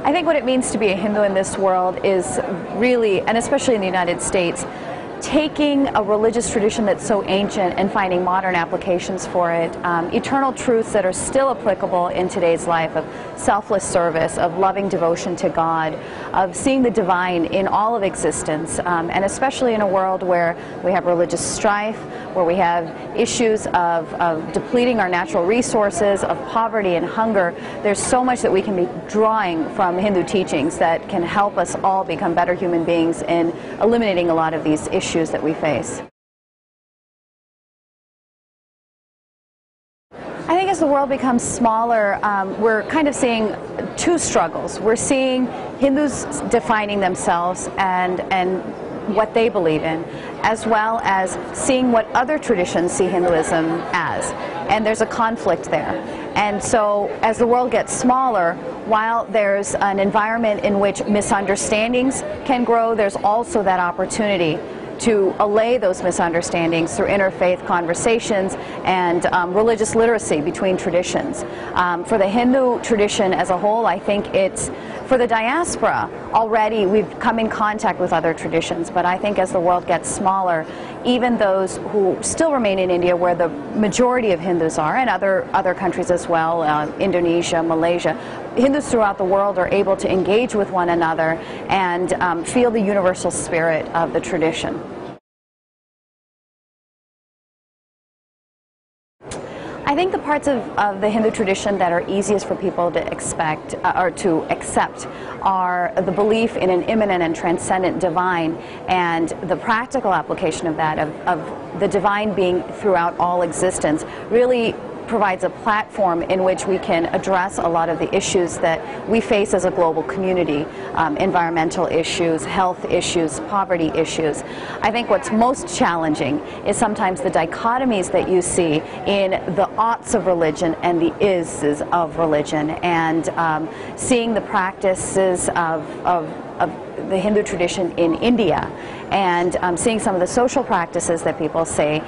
I think what it means to be a Hindu in this world is really, and especially in the United States, taking a religious tradition that's so ancient and finding modern applications for it, eternal truths that are still applicable in today's life, of selfless service, of loving devotion to God, of seeing the divine in all of existence, and especially in a world where we have religious strife, where we have issues of depleting our natural resources, of poverty and hunger. There's so much that we can be drawing from Hindu teachings that can help us all become better human beings in eliminating a lot of these issues that we face. I think as the world becomes smaller, we're kind of seeing two struggles. We're seeing Hindus defining themselves and what they believe in, as well as seeing what other traditions see Hinduism as. And there's a conflict there. And so as the world gets smaller, while there's an environment in which misunderstandings can grow, there's also that opportunity to allay those misunderstandings through interfaith conversations and religious literacy between traditions. For the Hindu tradition as a whole, I think it's, for the diaspora, already we've come in contact with other traditions, but I think as the world gets smaller, even those who still remain in India, where the majority of Hindus are, and other countries as well, Indonesia, Malaysia, Hindus throughout the world are able to engage with one another and feel the universal spirit of the tradition. I think the parts of the Hindu tradition that are easiest for people to expect or to accept are the belief in an immanent and transcendent divine, and the practical application of that, of the divine being throughout all existence, really provides a platform in which we can address a lot of the issues that we face as a global community, environmental issues, health issues, poverty issues. I think what's most challenging is sometimes the dichotomies that you see in the oughts of religion and the ises of religion, and seeing the practices of the Hindu tradition in India, and seeing some of the social practices that people say.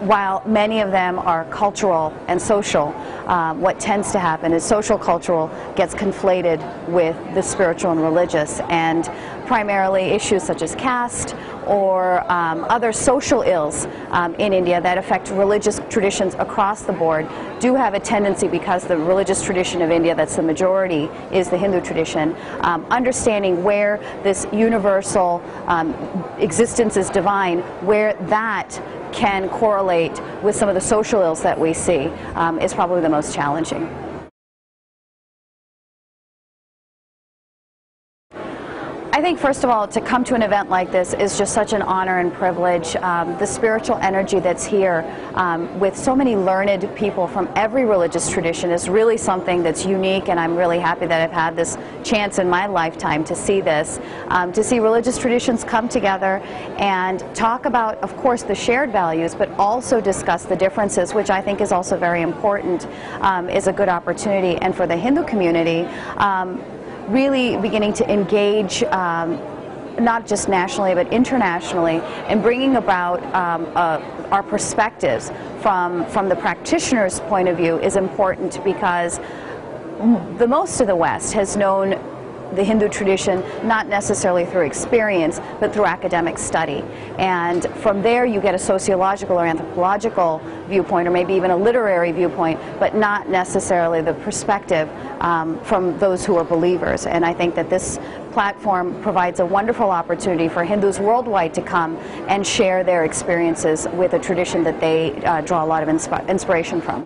While many of them are cultural and social, what tends to happen is social cultural gets conflated with the spiritual and religious, and primarily issues such as caste or other social ills in India that affect religious traditions across the board do have a tendency, because the religious tradition of India that's the majority is the Hindu tradition, understanding where this universal existence is divine, where that can correlate with some of the social ills that we see, is probably the most challenging. I think, first of all, to come to an event like this is just such an honor and privilege. The spiritual energy that's here with so many learned people from every religious tradition is really something that's unique, and I'm really happy that I've had this chance in my lifetime to see this, to see religious traditions come together and talk about, of course, the shared values, but also discuss the differences, which I think is also very important, is a good opportunity. And for the Hindu community, really beginning to engage not just nationally but internationally, and bringing about our perspectives from the practitioner's point of view is important, because the most of the West has known the Hindu tradition not necessarily through experience but through academic study, and from there you get a sociological or anthropological viewpoint, or maybe even a literary viewpoint, but not necessarily the perspective from those who are believers. And I think that this platform provides a wonderful opportunity for Hindus worldwide to come and share their experiences with a tradition that they draw a lot of inspiration from.